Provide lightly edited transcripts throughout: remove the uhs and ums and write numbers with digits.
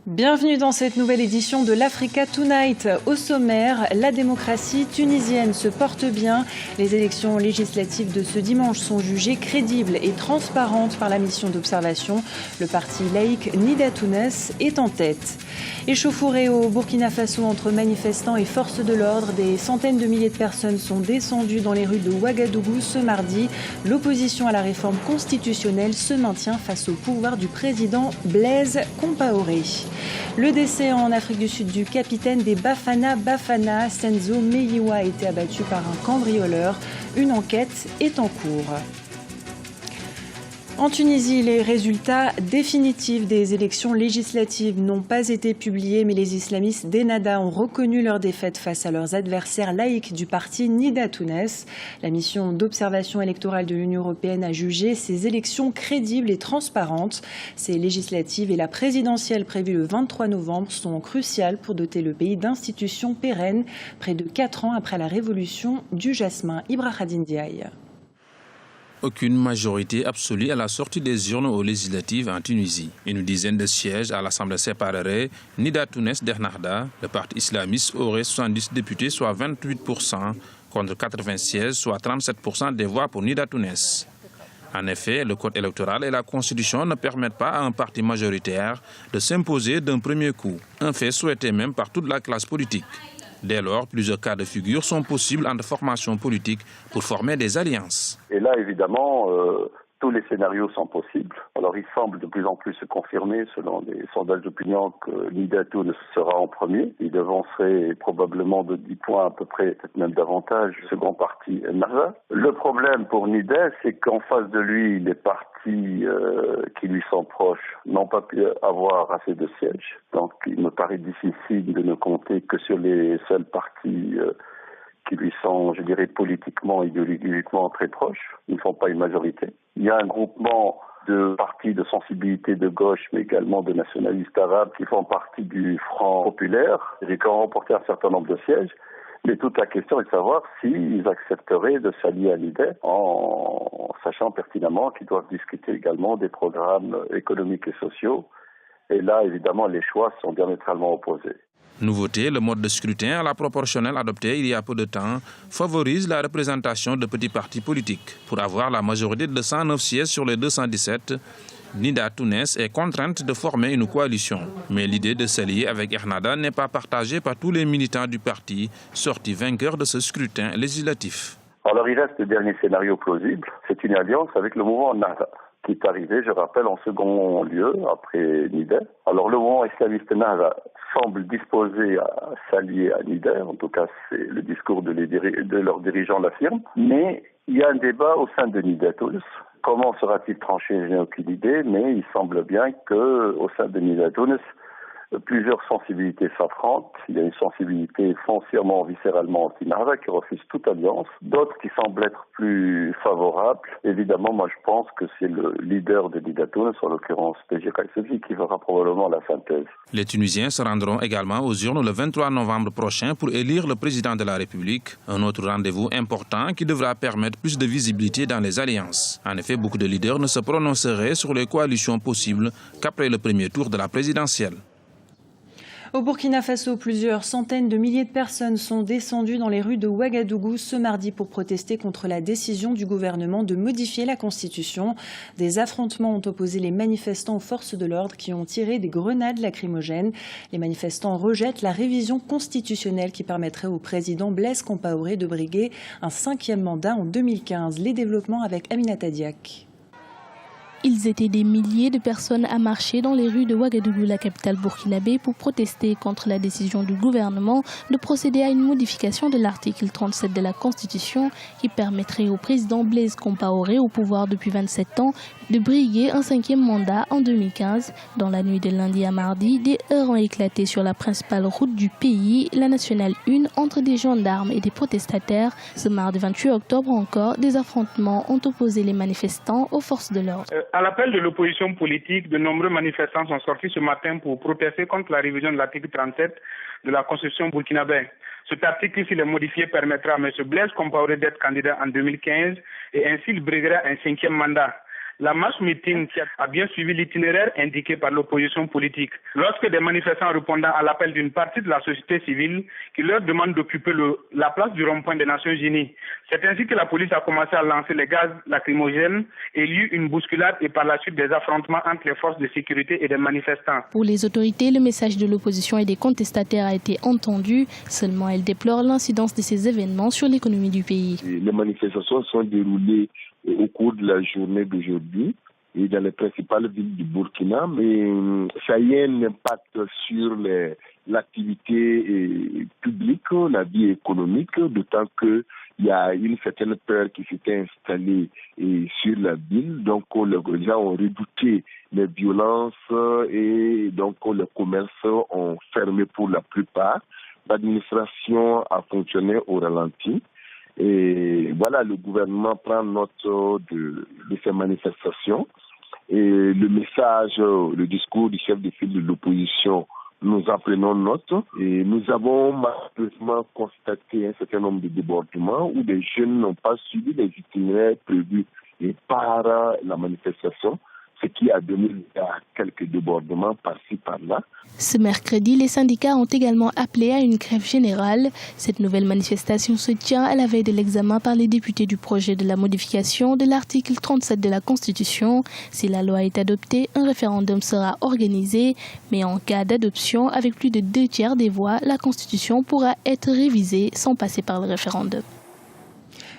Bienvenue dans cette nouvelle édition de l'Africa Tonight. Au sommaire, la démocratie tunisienne se porte bien. Les élections législatives de ce dimanche sont jugées crédibles et transparentes par la mission d'observation. Le parti laïque Nida Tounes est en tête. Échauffourée au Burkina Faso entre manifestants et forces de l'ordre, des centaines de milliers de personnes sont descendues dans les rues de Ouagadougou ce mardi. L'opposition à la réforme constitutionnelle se maintient face au pouvoir du président Blaise Compaoré. Le décès en Afrique du Sud du capitaine des Bafana Bafana, Senzo Meyiwa, a été abattu par un cambrioleur. Une enquête est en cours. En Tunisie, les résultats définitifs des élections législatives n'ont pas été publiés, mais les islamistes d'Ennahda ont reconnu leur défaite face à leurs adversaires laïcs du parti Nida Tounes. La mission d'observation électorale de l'Union européenne a jugé ces élections crédibles et transparentes. Ces législatives et la présidentielle prévue le 23 novembre sont cruciales pour doter le pays d'institutions pérennes, près de 4 ans après la révolution du jasmin. Ibrahim Diaye. Aucune majorité absolue à la sortie des urnes aux législatives en Tunisie. Une dizaine de sièges à l'Assemblée séparerait Nida Tounes d'Ennahda. Le parti islamiste aurait 70 députés, soit 28%, contre 80 sièges, soit 37% des voix pour Nida Tounes. En effet, le code électoral et la constitution ne permettent pas à un parti majoritaire de s'imposer d'un premier coup. Un fait souhaité même par toute la classe politique. Dès lors, plusieurs cas de figure sont possibles entre formations politiques pour former des alliances. Et là, évidemment, tous les scénarios sont possibles. Alors, il semble de plus en plus se confirmer, selon les sondages d'opinion, que Nida Tounes sera en premier. Il devancerait probablement de 10 points à peu près, peut-être même davantage, le second parti Ennahda. Le problème pour Nida, c'est qu'en face de lui, les partis qui lui sont proches n'ont pas pu avoir assez de sièges. Donc, il me paraît difficile de ne compter que sur les seuls partis qui lui sont, je dirais, politiquement, idéologiquement très proches. Ils ne font pas une majorité. Il y a un groupement de partis de sensibilité de gauche, mais également de nationalistes arabes qui font partie du Front populaire et qui ont remporté un certain nombre de sièges. Mais toute la question est de savoir s'ils accepteraient de s'allier à l'idée en sachant pertinemment qu'ils doivent discuter également des programmes économiques et sociaux. Et là, évidemment, les choix sont diamétralement opposés. Nouveauté, le mode de scrutin à la proportionnelle adopté il y a peu de temps favorise la représentation de petits partis politiques. Pour avoir la majorité de 109 sièges sur les 217, Nida Tounes est contrainte de former une coalition. Mais l'idée de s'allier avec Ennahda n'est pas partagée par tous les militants du parti sortis vainqueurs de ce scrutin législatif. Alors il reste le dernier scénario plausible, c'est une alliance avec le mouvement Ennahda, qui est arrivé, je rappelle, en second lieu après Nida. Alors le mouvement islamiste Ennahda semble disposé à s'allier à Nida, en tout cas c'est le discours de leurs dirigeants l'affirme, mais il y a un débat au sein de Nida Tounes. Comment sera-t-il tranché? Je n'ai aucune idée, mais il semble bien qu'au sein de Nida Tounes, plusieurs sensibilités s'affrontent. Il y a une sensibilité foncièrement, viscéralement anti-Ennahda qui refuse toute alliance. D'autres qui semblent être plus favorables. Évidemment, moi je pense que c'est le leader de Nida Tounes, en l'occurrence PJ Kaïsefi, qui fera probablement la synthèse. Les Tunisiens se rendront également aux urnes le 23 novembre prochain pour élire le président de la République. Un autre rendez-vous important qui devra permettre plus de visibilité dans les alliances. En effet, beaucoup de leaders ne se prononceraient sur les coalitions possibles qu'après le premier tour de la présidentielle. Au Burkina Faso, plusieurs centaines de milliers de personnes sont descendues dans les rues de Ouagadougou ce mardi pour protester contre la décision du gouvernement de modifier la Constitution. Des affrontements ont opposé les manifestants aux forces de l'ordre qui ont tiré des grenades lacrymogènes. Les manifestants rejettent la révision constitutionnelle qui permettrait au président Blaise Compaoré de briguer un 5e mandat en 2015. Les développements avec Aminata Diak. Ils étaient des milliers de personnes à marcher dans les rues de Ouagadougou, la capitale burkinabé, pour protester contre la décision du gouvernement de procéder à une modification de l'article 37 de la Constitution qui permettrait au président Blaise Compaoré, au pouvoir depuis 27 ans, de briguer un 5e mandat en 2015. Dans la nuit de lundi à mardi, des heurts ont éclaté sur la principale route du pays, la nationale 1, entre des gendarmes et des protestataires. Ce mardi 28 octobre encore, des affrontements ont opposé les manifestants aux forces de l'ordre. À l'appel de l'opposition politique, de nombreux manifestants sont sortis ce matin pour protester contre la révision de l'article 37 de la Constitution burkinabé. Cet article, s'il est modifié, permettra à M. Blaise Compaoré d'être candidat en 2015 et ainsi il briguera un 5e mandat. La marche-meeting a bien suivi l'itinéraire indiqué par l'opposition politique. Lorsque des manifestants répondant à l'appel d'une partie de la société civile qui leur demande d'occuper la place du rond-point des Nations Unies, c'est ainsi que la police a commencé à lancer les gaz lacrymogènes et il y eut une bousculade et par la suite des affrontements entre les forces de sécurité et des manifestants. Pour les autorités, le message de l'opposition et des contestataires a été entendu. Seulement, elle déplore l'incidence de ces événements sur l'économie du pays. Les manifestations sont déroulées au cours de la journée d'aujourd'hui et dans les principales villes du Burkina, mais ça a eu un impact sur l'activité publique, la vie économique, d'autant qu'il y a une certaine peur qui s'était installée sur la ville. Donc les gens ont redouté les violences et donc les commerces ont fermé pour la plupart. L'administration a fonctionné au ralenti. Et voilà, le gouvernement prend note de ces manifestations. Et le message, le discours du chef de file de l'opposition, nous en prenons note. Et nous avons malheureusement constaté un certain nombre de débordements où des jeunes n'ont pas suivi les itinéraires prévus par la manifestation, ce qui a donné à quelques débordements par-ci, par-là. Ce mercredi, les syndicats ont également appelé à une grève générale. Cette nouvelle manifestation se tient à la veille de l'examen par les députés du projet de la modification de l'article 37 de la Constitution. Si la loi est adoptée, un référendum sera organisé. Mais en cas d'adoption, avec plus de 2/3 des voix, la Constitution pourra être révisée sans passer par le référendum.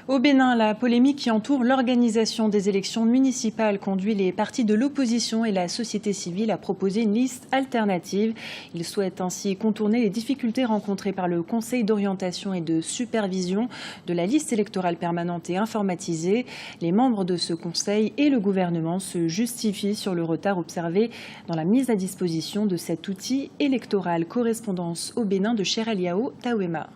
Au Bénin, la polémique qui entoure l'organisation des élections municipales conduit les partis de l'opposition et la société civile à proposer une liste alternative. Ils souhaitent ainsi contourner les difficultés rencontrées par le Conseil d'orientation et de supervision de la liste électorale permanente et informatisée. Les membres de ce conseil et le gouvernement se justifient sur le retard observé dans la mise à disposition de cet outil électoral. Correspondance au Bénin de Chereliao Tawema.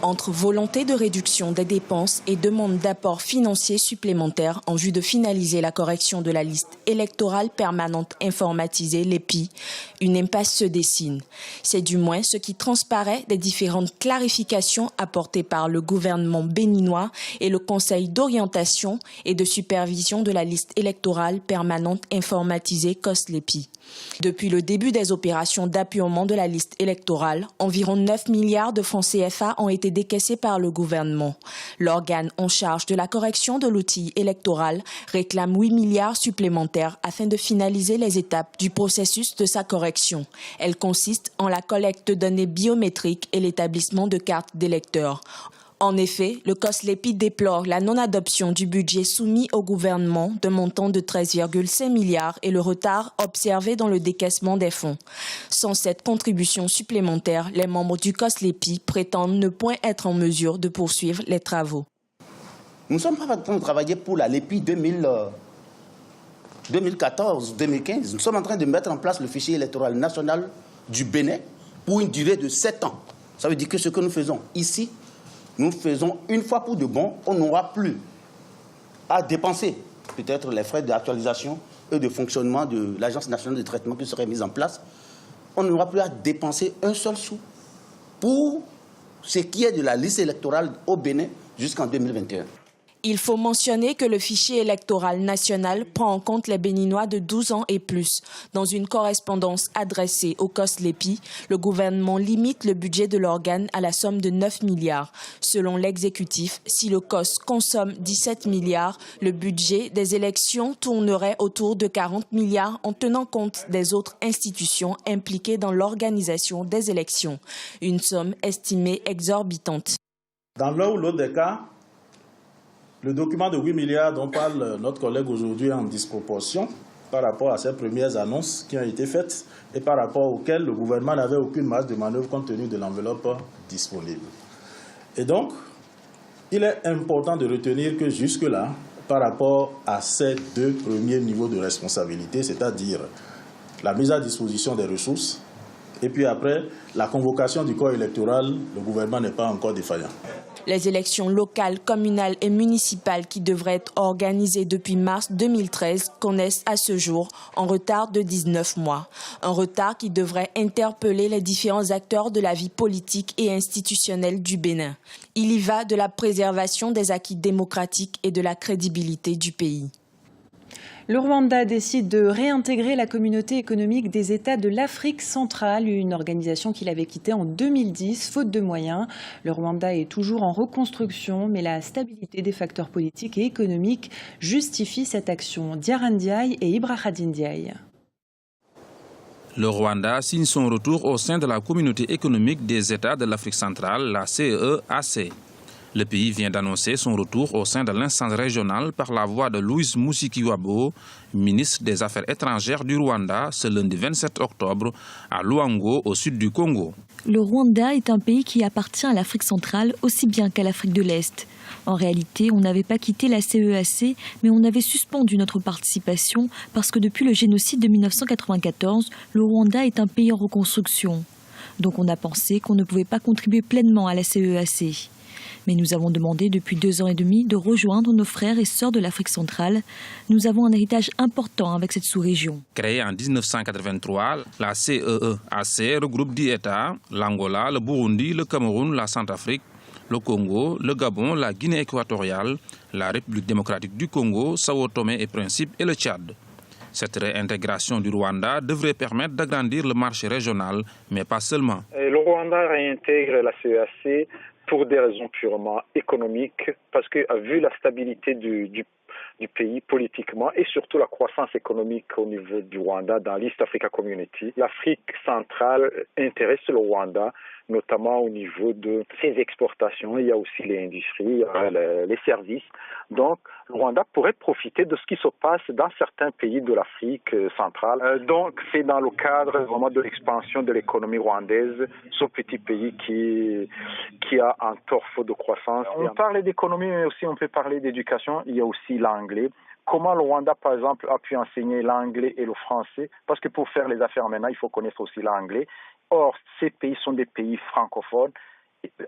Entre volonté de réduction des dépenses et demande d'apports financiers supplémentaires en vue de finaliser la correction de la liste électorale permanente informatisée, l'EPI, une impasse se dessine. C'est du moins ce qui transparaît des différentes clarifications apportées par le gouvernement béninois et le Conseil d'orientation et de supervision de la liste électorale permanente informatisée COS-LEPI. Depuis le début des opérations d'appurement de la liste électorale, environ 9 milliards de francs CFA ont été décaissés par le gouvernement. L'organe en charge de la correction de l'outil électoral réclame 8 milliards supplémentaires afin de finaliser les étapes du processus de sa correction. Elle consiste en la collecte de données biométriques et l'établissement de cartes d'électeurs. En effet, le COS-LEPI déplore la non-adoption du budget soumis au gouvernement d'un montant de 13,5 milliards et le retard observé dans le décaissement des fonds. Sans cette contribution supplémentaire, les membres du COS-LEPI prétendent ne point être en mesure de poursuivre les travaux. Nous ne sommes pas en train de travailler pour la LEPI 2014-2015. Nous sommes en train de mettre en place le fichier électoral national du Bénin pour une durée de 7 ans. Ça veut dire que ce que nous faisons ici, nous faisons une fois pour de bon, on n'aura plus à dépenser peut-être les frais d'actualisation et de fonctionnement de l'Agence nationale de traitement qui serait mise en place. On n'aura plus à dépenser un seul sou pour ce qui est de la liste électorale au Bénin jusqu'en 2021. Il faut mentionner que le fichier électoral national prend en compte les Béninois de 12 ans et plus. Dans une correspondance adressée au COS-LEPI, le gouvernement limite le budget de l'organe à la somme de 9 milliards. Selon l'exécutif, si le COS consomme 17 milliards, le budget des élections tournerait autour de 40 milliards en tenant compte des autres institutions impliquées dans l'organisation des élections. Une somme estimée exorbitante. Dans l'un ou l'autre des cas, le document de 8 milliards dont parle notre collègue aujourd'hui est en disproportion par rapport à ces premières annonces qui ont été faites et par rapport auxquelles le gouvernement n'avait aucune marge de manœuvre compte tenu de l'enveloppe disponible. Et donc, il est important de retenir que jusque-là, par rapport à ces deux premiers niveaux de responsabilité, c'est-à-dire la mise à disposition des ressources et puis après la convocation du corps électoral, le gouvernement n'est pas encore défaillant. Les élections locales, communales et municipales qui devraient être organisées depuis mars 2013 connaissent à ce jour un retard de 19 mois. Un retard qui devrait interpeller les différents acteurs de la vie politique et institutionnelle du Bénin. Il y va de la préservation des acquis démocratiques et de la crédibilité du pays. Le Rwanda décide de réintégrer la communauté économique des États de l'Afrique centrale, une organisation qu'il avait quittée en 2010, faute de moyens. Le Rwanda est toujours en reconstruction, mais la stabilité des facteurs politiques et économiques justifie cette action. Diarra Ndiaye et Ibrahim Ndiaye. Le Rwanda signe son retour au sein de la communauté économique des États de l'Afrique centrale, la CEEAC. Le pays vient d'annoncer son retour au sein de l'instance régionale par la voix de Louise Mushikiwabo, ministre des Affaires étrangères du Rwanda, ce lundi 27 octobre à Luango, au sud du Congo. Le Rwanda est un pays qui appartient à l'Afrique centrale aussi bien qu'à l'Afrique de l'Est. En réalité, on n'avait pas quitté la CEEAC, mais on avait suspendu notre participation parce que depuis le génocide de 1994, le Rwanda est un pays en reconstruction. Donc on a pensé qu'on ne pouvait pas contribuer pleinement à la CEEAC. Mais nous avons demandé depuis 2 ans et demi de rejoindre nos frères et sœurs de l'Afrique centrale. Nous avons un héritage important avec cette sous-région. Créée en 1983, la CEEAC regroupe 10 États, l'Angola, le Burundi, le Cameroun, la Centrafrique, le Congo, le Gabon, la Guinée équatoriale, la République démocratique du Congo, Sao Tomé et Principe et le Tchad. Cette réintégration du Rwanda devrait permettre d'agrandir le marché régional, mais pas seulement. Le Rwanda réintègre la CEEAC pour des raisons purement économiques, parce que vu la stabilité du pays politiquement et surtout la croissance économique au niveau du Rwanda dans l'East Africa Community, l'Afrique centrale intéresse le Rwanda, notamment au niveau de ses exportations. Il y a aussi l'industrie, les services. Donc, le Rwanda pourrait profiter de ce qui se passe dans certains pays de l'Afrique centrale. Donc, c'est dans le cadre vraiment de l'expansion de l'économie rwandaise, ce petit pays qui a un torfo de croissance. On parle d'économie, mais aussi on peut parler d'éducation. Il y a aussi l'anglais. Comment le Rwanda, par exemple, a pu enseigner l'anglais et le français? Parce que pour faire les affaires maintenant, il faut connaître aussi l'anglais. Or, ces pays sont des pays francophones.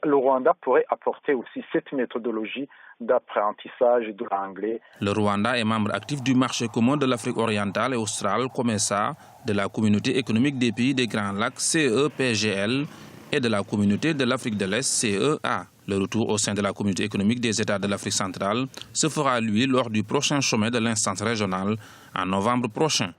Le Rwanda pourrait apporter aussi cette méthodologie d'apprentissage de l'anglais. Le Rwanda est membre actif du marché commun de l'Afrique orientale et australe, COMESA, de la communauté économique des pays des Grands Lacs, CEPGL, et de la communauté de l'Afrique de l'Est, CEA. Le retour au sein de la communauté économique des États de l'Afrique centrale se fera, lui, lors du prochain sommet de l'instance régionale en novembre prochain.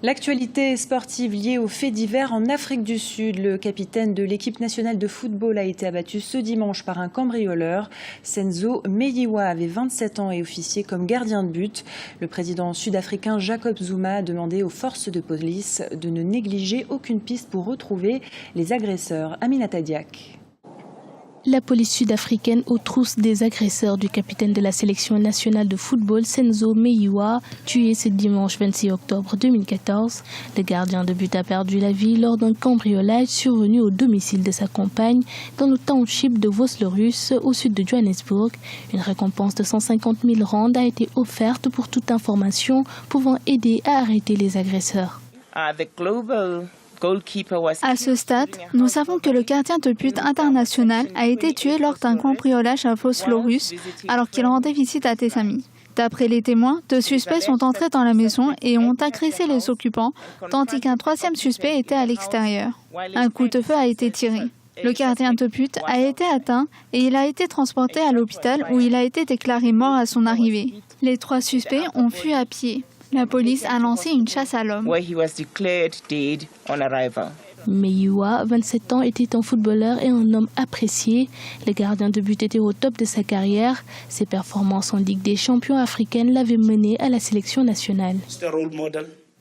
L'actualité sportive liée aux faits divers en Afrique du Sud. Le capitaine de l'équipe nationale de football a été abattu ce dimanche par un cambrioleur. Senzo Meyiwa avait 27 ans et officiait comme gardien de but. Le président sud-africain Jacob Zuma a demandé aux forces de police de ne négliger aucune piste pour retrouver les agresseurs. Aminata Diak. La police sud-africaine aux trousses des agresseurs du capitaine de la sélection nationale de football, Senzo Meyiwa, tué ce dimanche 26 octobre 2014. Le gardien de but a perdu la vie lors d'un cambriolage survenu au domicile de sa compagne dans le township de Vosloorus, au sud de Johannesburg. Une récompense de 150 000 rand a été offerte pour toute information pouvant aider à arrêter les agresseurs. À ce stade, nous savons que le gardien de but international a été tué lors d'un cambriolage à Vosloorus alors qu'il rendait visite à des amis. D'après les témoins, 2 suspects sont entrés dans la maison et ont agressé les occupants, tandis qu'un 3e suspect était à l'extérieur. Un coup de feu a été tiré. Le gardien de but a été atteint et il a été transporté à l'hôpital où il a été déclaré mort à son arrivée. Les 3 suspects ont fui à pied. La police a lancé une chasse à l'homme. Meyiwa, 27 ans, était un footballeur et un homme apprécié. Le gardien de but était au top de sa carrière. Ses performances en Ligue des champions africaine l'avaient mené à la sélection nationale.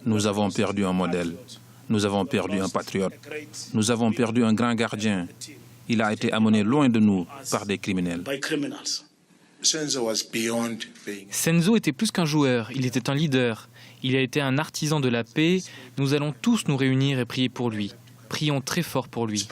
Nous avons perdu un modèle. Nous avons perdu un patriote. Nous avons perdu un grand gardien. Il a été amené loin de nous par des criminels. Senzo était plus qu'un joueur, il était un leader. Il a été un artisan de la paix. Nous allons tous nous réunir et prier pour lui. Prions très fort pour lui.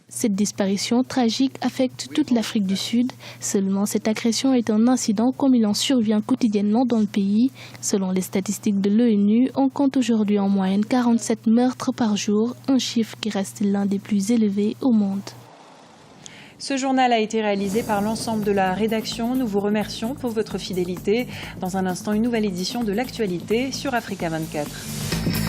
Cette disparition tragique affecte toute l'Afrique du Sud. Seulement, cette agression est un incident comme il en survient quotidiennement dans le pays. Selon les statistiques de l'ONU, on compte aujourd'hui en moyenne 47 meurtres par jour, un chiffre qui reste l'un des plus élevés au monde. Ce journal a été réalisé par l'ensemble de la rédaction. Nous vous remercions pour votre fidélité. Dans un instant, une nouvelle édition de l'actualité sur Africa 24.